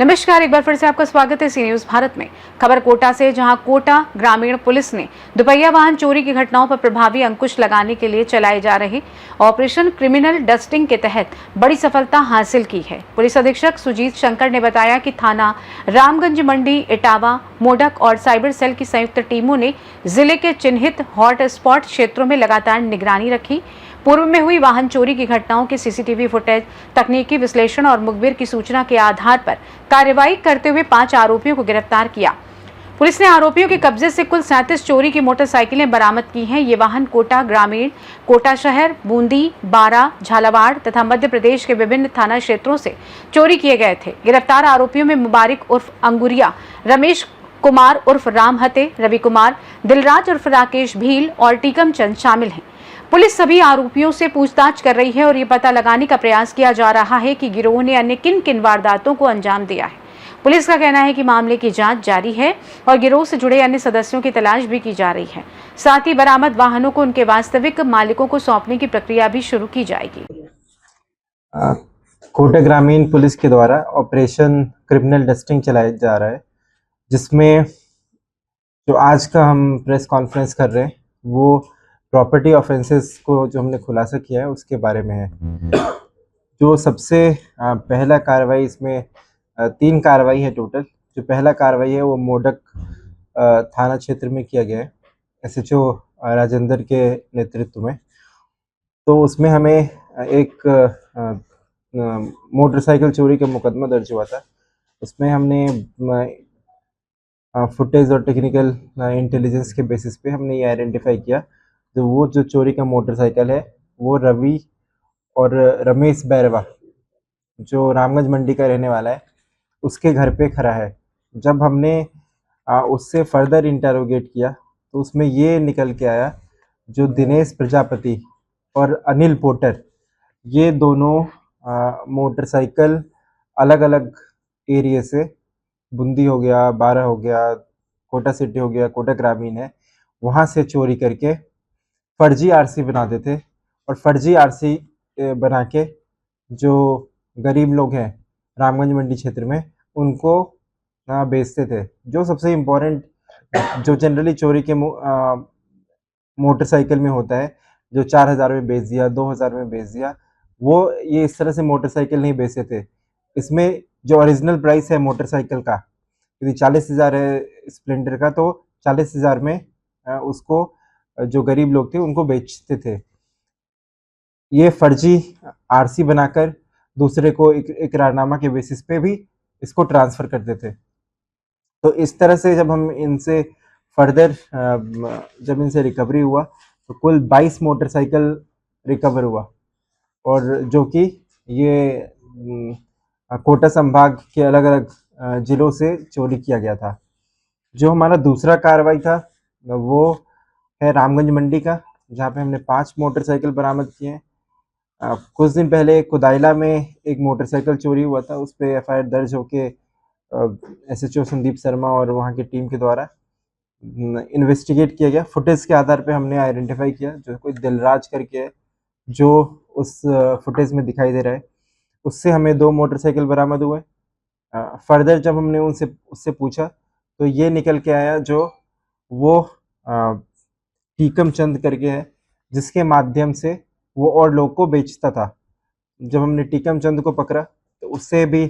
नमस्कार, एक बार फिर से आपका स्वागत है सी न्यूज भारत में। खबर कोटा से, जहां कोटा ग्रामीण पुलिस ने दुपहिया वाहन चोरी की घटनाओं पर प्रभावी अंकुश लगाने के लिए चलाए जा रहे ऑपरेशन क्रिमिनल डस्टिंग के तहत बड़ी सफलता हासिल की है। पुलिस अधीक्षक सुजीत शंकर ने बताया कि थाना रामगंज मंडी, इटावा, मोडक और साइबर सेल की संयुक्त टीमों ने जिले के चिन्हित हॉट स्पॉट क्षेत्रों में लगातार निगरानी रखी। पूर्व में हुई वाहन चोरी की घटनाओं के सीसीटीवी फुटेज, तकनीकी विश्लेषण और मुखबिर की सूचना के आधार पर कार्रवाई करते हुए 5 आरोपियों को गिरफ्तार किया। पुलिस ने आरोपियों के कब्जे से कुल 37 चोरी की मोटरसाइकिलें बरामद की हैं। ये वाहन कोटा ग्रामीण, कोटा शहर, बूंदी, बारा, झालावाड़ तथा मध्य प्रदेश के विभिन्न थाना क्षेत्रों से चोरी किए गए थे। गिरफ्तार आरोपियों में मुबारक उर्फ अंगुरिया, रमेश कुमार उर्फ राम हते, रवि कुमार, दिलराज उर्फ राकेश भील और टीकम चंद शामिल हैं। पुलिस सभी आरोपियों से पूछताछ कर रही है और ये पता लगाने का प्रयास किया जा रहा है कि गिरोह ने अन्य किन किन वारदातों को अंजाम दिया है। पुलिस का कहना है कि मामले की जांच जारी है और गिरोह से जुड़े अन्य सदस्यों की तलाश भी की जा रही है। साथ ही बरामद वाहनों को उनके वास्तविक मालिकों को सौंपने की प्रक्रिया भी शुरू की जाएगी। कोटा ग्रामीण पुलिस के द्वारा ऑपरेशन क्रिमिनल डस्टिंग चलाया जा रहा है, जिसमें जो आज का हम प्रेस कॉन्फ्रेंस कर रहे हैं वो प्रॉपर्टी ऑफेंसेस को जो हमने खुलासा किया है उसके बारे में है। जो सबसे पहला कार्रवाई, इसमें 3 कार्रवाई है टोटल। जो पहला कार्रवाई है वो मोडक थाना क्षेत्र में किया गया है एसएचओ राजेंद्र के नेतृत्व में। तो उसमें हमें एक मोटरसाइकिल चोरी का मुकदमा दर्ज हुआ था। उसमें हमने फुटेज और टेक्निकल इंटेलिजेंस के बेसिस पे हमने ये आइडेंटिफाई किया जो चोरी का मोटरसाइकिल है वो रवि और रमेश बैरवा, जो रामगंज मंडी का रहने वाला है, उसके घर पे खड़ा है। जब हमने उससे फर्दर इंटरोगेट किया तो उसमें ये निकल के आया जो दिनेश प्रजापति और अनिल पोटर, ये दोनों मोटरसाइकिल अलग अलग एरिया से, बूंदी हो गया, बारा हो गया, कोटा सिटी हो गया, कोटा ग्रामीण है, वहाँ से चोरी करके फर्जी आरसी बनाते थे और फर्जी आरसी बना के जो गरीब लोग हैं रामगंज मंडी क्षेत्र में उनको बेचते थे। जो सबसे इम्पोर्टेंट, जो जनरली चोरी के मोटरसाइकिल में होता है, जो 4,000 में बेच दिया, 2,000 में बेच दिया, वो ये इस तरह से मोटरसाइकिल नहीं बेचते थे। इसमें जो ओरिजिनल प्राइस है मोटरसाइकिल का, यदि 40,000 है स्प्लेंडर का, तो 40,000 में उसको जो गरीब लोग थे उनको बेचते थे। ये फर्जी आरसी बनाकर दूसरे को इकरारनामा के बेसिस पे भी इसको ट्रांसफ़र करते थे। तो इस तरह से जब हम इनसे फर्दर जब इनसे रिकवरी हुआ तो कुल 22 मोटरसाइकिल रिकवर हुआ, और जो कि ये कोटा संभाग के अलग अलग ज़िलों से चोरी किया गया था। जो हमारा दूसरा कार्रवाई था वो है रामगंज मंडी का, जहाँ पे हमने 5 मोटरसाइकिल बरामद किए हैं। कुछ दिन पहले कुदाइला में एक मोटरसाइकिल चोरी हुआ था, उस पे एफआईआर दर्ज होके एसएचओ संदीप शर्मा और वहाँ की टीम के द्वारा इन्वेस्टिगेट किया गया। फुटेज के आधार पे हमने आइडेंटिफाई किया जो कोई दिलराज करके है, जो उस फुटेज में दिखाई दे रहा है। उससे हमें 2 मोटरसाइकिल बरामद हुए। फर्दर जब हमने उससे पूछा तो ये निकल के आया जो वो टीकम चंद करके है, जिसके माध्यम से वो और लोग को बेचता था। जब हमने टीकम चंद को पकड़ा तो उससे भी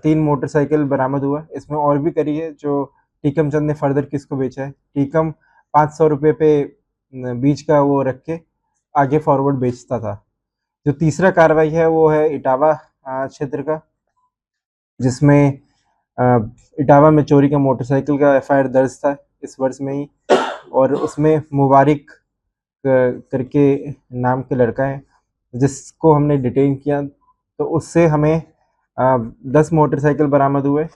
3 मोटरसाइकिल बरामद हुआ। इसमें और भी करी है जो टीकम चंद ने फर्दर किसको बेचा है। टीकम 500 रुपये पे बीच का वो रख के आगे फॉरवर्ड बेचता था। जो तीसरा कार्रवाई है वो है इटावा क्षेत्र का, जिसमें इटावा में चोरी का मोटरसाइकिल का एफआईआर दर्ज था इस वर्ष में ही, और उसमें मुबारक करके नाम के लड़का है जिसको हमने डिटेन किया। तो उससे हमें 10 मोटरसाइकिल बरामद हुए।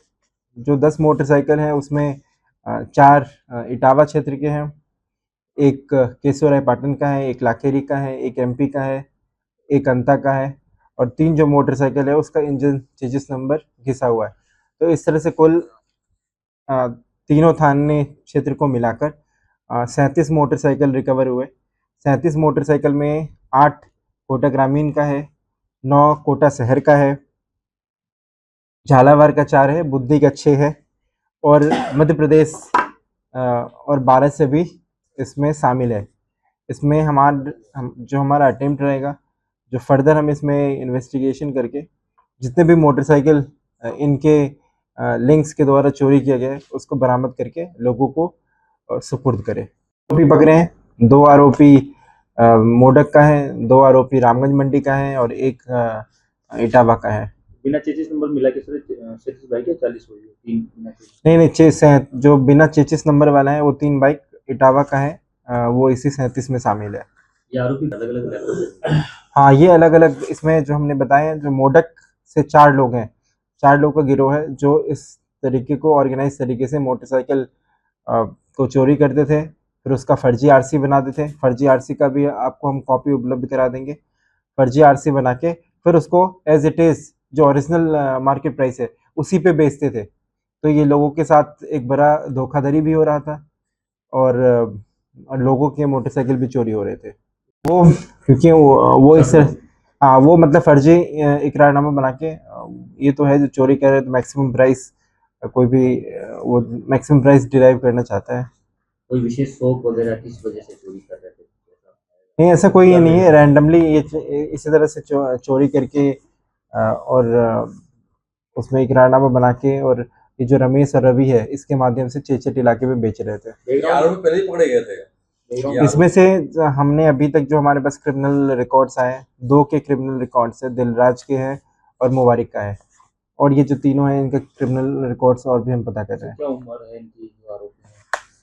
जो 10 मोटरसाइकिल हैं उसमें 4 इटावा क्षेत्र के हैं, एक केशवराय पाटन का है, एक लाखेरी का है, एक एमपी का है, एक अंता का है, और 3 जो मोटरसाइकिल है उसका इंजन चेजिस नंबर घिसा हुआ है। तो इस तरह से कुल तीनों थाने क्षेत्र को मिलाकर 37 मोटरसाइकिल रिकवर हुए। 37 मोटरसाइकिल में 8 कोटा ग्रामीण का है, 9 कोटा शहर का है, झालावाड़ का 4 है, बुद्धि का 6 है और मध्य प्रदेश और 12 से भी इसमें शामिल है। इसमें जो हमारा अटेम्प्ट रहेगा, जो फर्दर हम इसमें इन्वेस्टिगेशन करके जितने भी मोटरसाइकिल इनके लिंक्स के द्वारा चोरी किया गया है उसको बरामद करके लोगों को सुपुर्द करें। आरोपी पकड़े हैं, 2 आरोपी मोडक का है, 2 आरोपी रामगंज मंडी का है और एक इटावा का है। बिना चेचिस नंबर मिला के सर 37 बाइक है 40 हुई है 3 बिना चेचिस। नहीं चेस है, जो बिना चेचिस नंबर वाला है वो 3 बाइक इटावा का है, वो इसी 37 में शामिल है। ये आरोपी अलग अलग रहते हैं। हाँ, ये अलग अलग इसमें जो हमने बताए हैं, जो मोडक से 4 लोग हैं, 4 लोग का गिरोह है जो इस तरीके को ऑर्गेनाइज तरीके से मोटरसाइकिल को चोरी करते थे, फिर उसका फर्जी आरसी बनाते थे। फर्जी आरसी का भी आपको हम कॉपी उपलब्ध करा देंगे। फर्जी आरसी बना के फिर उसको एज इट इज़ जो ओरिजिनल मार्केट प्राइस है उसी पे बेचते थे। तो ये लोगों के साथ एक बड़ा धोखाधड़ी भी हो रहा था और लोगों के मोटरसाइकिल भी चोरी हो रहे थे। वो क्योंकि वो इस हाँ, वो मतलब फर्जी इकरारनामा बना के ये तो है जो चोरी कर रहे हैं, तो मैक्सिमम प्राइस कोई भी वो मैक्सिमम प्राइस डिराइव करना चाहता है। कोई विशेष शौक वगैरह किस वजह से चोरी कर रहे थे? नहीं, ऐसा कोई नहीं है, रैंडमली ये इसी तरह से चोरी करके और उसमें इकरारनामा बना के, और ये जो रमेश और रवि है इसके माध्यम से चेचट इलाके में बेच रहे थे। आरोपी पहले ही पकड़े गए थे। इसमें से हमने अभी तक जो हमारे पास क्रिमिनल रिकॉर्ड्स आए, 2 के क्रिमिनल रिकॉर्ड्स है, दिलराज के हैं और मुबारिक का है, और ये जो तीनों हैं इनके क्रिमिनल रिकॉर्ड्स और भी हम पता कर रहे हैं। क्या उम्र है इनकी जो आरोपी हैं?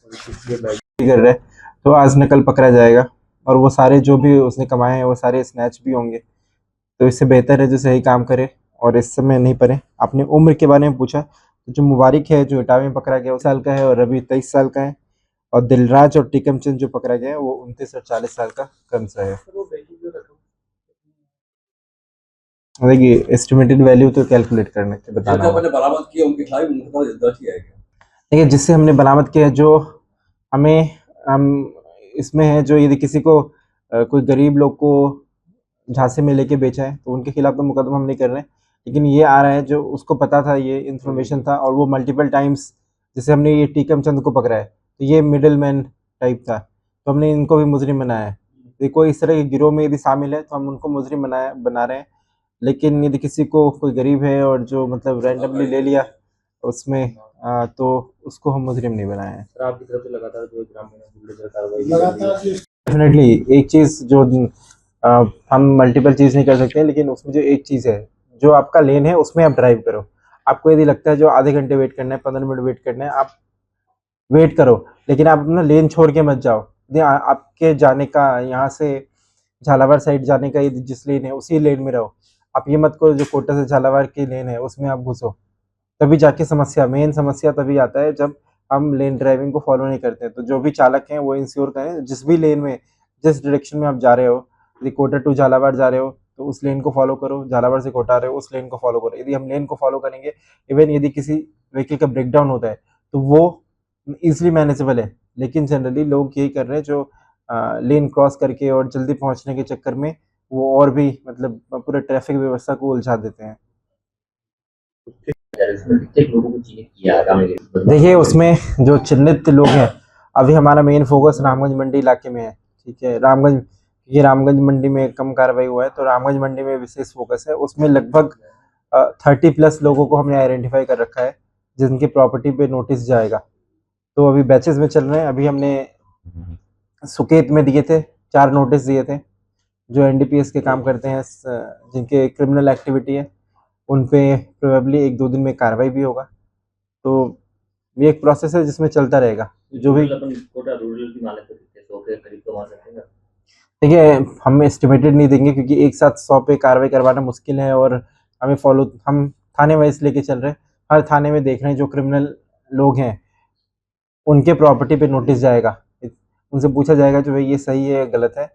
और किस बाइक कर रहे हैं, तो आज न कल पकड़ा जाएगा और वो सारे जो भी उसने कमाए हैं वो सारे स्नैच भी होंगे। तो इससे बेहतर है जो सही काम करे और इस समय नहीं पड़े। आपने उम्र के बारे में पूछा, तो जो मुबारिक है जो इटावा में पकड़ा गया 2 साल का है और रवि 23 साल का है, और दिलराज और टिकम चंद जो पकड़ा गया है वो 29 और 40 साल का क्रमशः है। देखिए, एस्टिमेटेड वैल्यू तो कैलकुलेट करने के बताना जो होगा। मैंने बरामद किया उनके खिलाफ मुकदमा दर्ज किया गया। देखिए, जिससे हमने बरामद किया, जो हमें हम इसमें है, जो यदि किसी को कोई गरीब लोग को झांसे में लेके बेचा है तो उनके खिलाफ तो मुकदमा हम नहीं कर रहे हैं, लेकिन ये आ रहा है जो उसको पता था, ये इन्फॉर्मेशन था और वो मल्टीपल टाइम्स, जैसे हमने ये टीकम चंद को पकड़ा है तो ये मिडिल मैन टाइप था, तो हमने इनको भी मुजरिम बनाया है। यदि कोई इस तरह के गिरोह में यदि शामिल है तो हम उनको मुजरिम बना रहे हैं, लेकिन यदि किसी को कोई गरीब है और जो मतलब रैंडमली ले लिया उसमें तो उसको हम मुजरिम नहीं बनाए हैं। सर आपकी तरफ से लगातार जो ग्रामीण कार्रवाई डेफिनेटली एक चीज़ जो हम मल्टीपल चीज़ नहीं कर सकते, लेकिन उसमें जो एक चीज़ है, जो आपका लेन है उसमें आप ड्राइव करो। आपको यदि लगता है जो आधे घंटे वेट करना है, 15 मिनट वेट करना है, आप वेट करो, लेकिन आप अपना लेन छोड़ के मत जाओ। यदि आपके जाने का यहाँ से झालावाड़ साइड जाने का यदि जिस लेन है उसी लेन में रहो। आप ये मत करो जो कोटा से झालावाड़ की लेन है उसमें आप घुसो, तभी जाके मेन समस्या तभी आता है जब हम लेन ड्राइविंग को फॉलो नहीं करते हैं। तो जो भी चालक हैं वो इंश्योर करें जिस भी लेन में, जिस डायरेक्शन में आप जा रहे हो, यदि कोटा टू झालावाड़ जा रहे हो तो उस लेन को फॉलो करो, झालावाड़ से कोटा आ रहे हो उस लेन को फॉलो करो। यदि हम लेन को फॉलो करेंगे, इवन यदि किसी व्हीकल का ब्रेकडाउन होता है तो वो ईजिली मैनेजेबल है, लेकिन जनरली लोग यही कर रहे हैं जो लेन क्रॉस करके और जल्दी पहुंचने के चक्कर में वो और भी मतलब पूरे ट्रैफिक व्यवस्था को उलझा देते हैं। लोगों को चिन्हित किया आगामी दिन? देखिए, उसमें जो चिन्हित लोग हैं, अभी हमारा मेन फोकस रामगंज मंडी इलाके में है, ठीक है। ये रामगंज मंडी में कम कार्रवाई हुआ है तो रामगंज मंडी में विशेष फोकस है। उसमें लगभग 30+ लोगों को हमने आइडेंटिफाई कर रखा है जिनकी प्रॉपर्टी पे नोटिस जाएगा। तो अभी बैचेस में चल रहे हैं। अभी हमने सुकेत में दिए थे, 4 नोटिस दिए थे, जो एनडीपीएस के काम करते हैं, जिनके क्रिमिनल एक्टिविटी है, उन पे प्रोबेबली 1-2 दिन में कार्रवाई भी होगा। तो ये एक प्रोसेस है जिसमें चलता रहेगा। जो भी अपन कोटा रूरल की मालिक कितने 100 के करीब कमा सकते हैं? देखिए, हम एस्टिमेटेड नहीं देंगे क्योंकि एक साथ 100 पे कार्रवाई करवाना मुश्किल है और हम थाने वाइज लेके चल रहे हैं। हर थाने में देख रहे हैं जो क्रिमिनल लोग हैं उनके प्रॉपर्टी पे नोटिस जाएगा, उनसे पूछा जाएगा जो भाई ये सही है गलत है,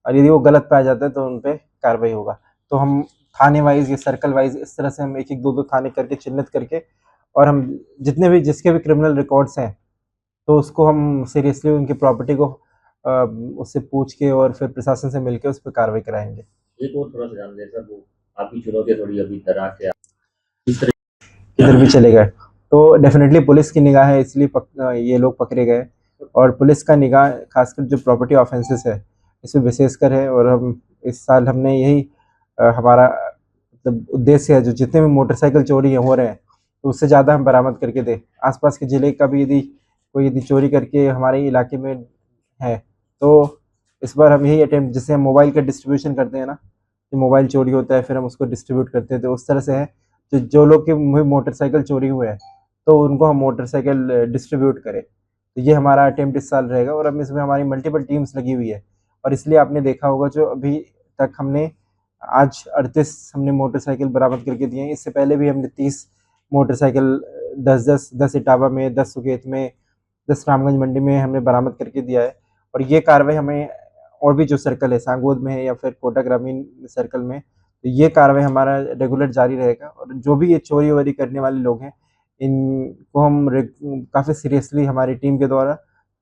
और यदि वो गलत पाया जाता है तो उन पर कार्रवाई होगा। तो हम थाने वाइज या सर्कल वाइज इस तरह से हम 1-1, 2-2 थाने करके चिन्हित करके, और हम जिसके भी क्रिमिनल रिकॉर्ड्स हैं तो उसको हम सीरियसली उनकी प्रॉपर्टी को उससे पूछ के और फिर प्रशासन से मिलके उस पर कार्रवाई कराएंगे। एक और थोड़ा सा जान लें सर, वो आपकी चुनौतियाँ थोड़ी अभी तरार से किधर भी चले गए। तो डेफिनेटली पुलिस की निगाह है, इसलिए ये लोग पकड़े गए। और पुलिस का निगाह खासकर जो प्रॉपर्टी ऑफेंसेस है इस पर विशेषकर है। और हम इस साल हमने यही हमारा मतलब उद्देश्य है, जो जितने भी मोटरसाइकिल चोरी हो रहे हैं तो उससे ज़्यादा हम बरामद करके दें। आसपास के ज़िले का भी यदि चोरी करके हमारे इलाके में है तो इस बार हम यही अटेम्प्ट, जैसे हम मोबाइल का डिस्ट्रीब्यूशन करते हैं ना, कि मोबाइल चोरी होता है फिर हम उसको डिस्ट्रीब्यूट करते हैं, तो उस तरह से है जो लोग के मोटरसाइकिल चोरी हुए हैं तो उनको हम मोटरसाइकिल डिस्ट्रीब्यूट करें। तो ये हमारा अटेम्प्ट इस साल रहेगा। और अब इसमें हमारी मल्टीपल टीम्स लगी हुई है। और इसलिए आपने देखा होगा जो अभी तक हमने आज 38 हमने मोटरसाइकिल बरामद करके दिए हैं। इससे पहले भी हमने 30 मोटरसाइकिल 10 इटावा में, 10 सुकेत में, 10 रामगंज मंडी में हमने बरामद करके दिया है। और ये कार्रवाई हमें और भी जो सर्कल है सांगोद में है या फिर कोटा ग्रामीण सर्कल में, तो ये कार्रवाई हमारा रेगुलर जारी रहेगा। और जो भी ये चोरी वोरी करने वाले लोग हैं इनको हम काफ़ी सीरियसली हमारी टीम के द्वारा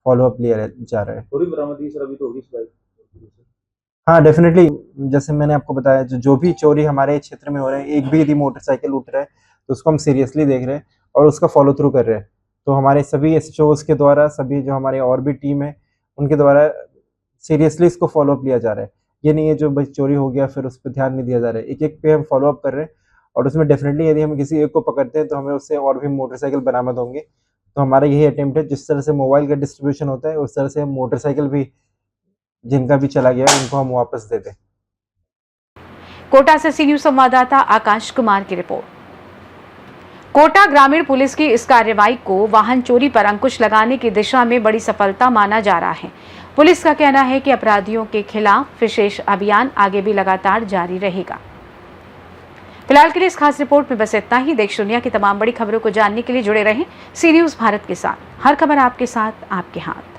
फॉलोअप लिया जा रहा है। पूरी बरामदगी सर अभी तो होगी इस बाइक। हाँ डेफिनेटली, जैसे मैंने आपको बताया जो भी चोरी हमारे क्षेत्र में हो रहे हैं, एक भी यदि मोटरसाइकिल उठ रहा है तो उसको हम सीरियसली देख रहे हैं और उसका फॉलो थ्रू कर रहे हैं। तो हमारे सभी एसएचओज के द्वारा, सभी जो हमारे और भी टीम है उनके द्वारा सीरियसली इसको फॉलोअप लिया जा रहा है। ये नहीं है जो बस चोरी हो गया फिर उस पर ध्यान नहीं दिया जा रहा है, एक एक पे हम फॉलोअप कर रहे हैं। और उसमें डेफिनेटली यदि हम किसी एक को पकड़ते हैं तो हमें उससे और भी मोटरसाइकिल बरामद होंगे। तो हमारा यही अटेम्प्ट है, जिस तरह से मोबाइल का डिस्ट्रीब्यूशन होता है उस तरह से हम मोटरसाइकिल भी जिनका भी चला गया उनको हम वापस दे दें। कोटा से सी न्यूज संवाददाता आकाश कुमार की रिपोर्ट। कोटा ग्रामीण पुलिस की इस कार्रवाई को वाहन चोरी पर अंकुश लगाने की दिशा में बड़ी सफलता माना जा रहा है। पुलिस का कहना है कि अपराधियों के खिलाफ विशेष अभियान आगे भी लगातार जारी रहेगा। फिलहाल के लिए इस खास रिपोर्ट में बस इतना ही। देश दुनिया की तमाम बड़ी खबरों को जानने के लिए जुड़े रहें सी न्यूज भारत के साथ। हर खबर आपके साथ, आपके हाथ।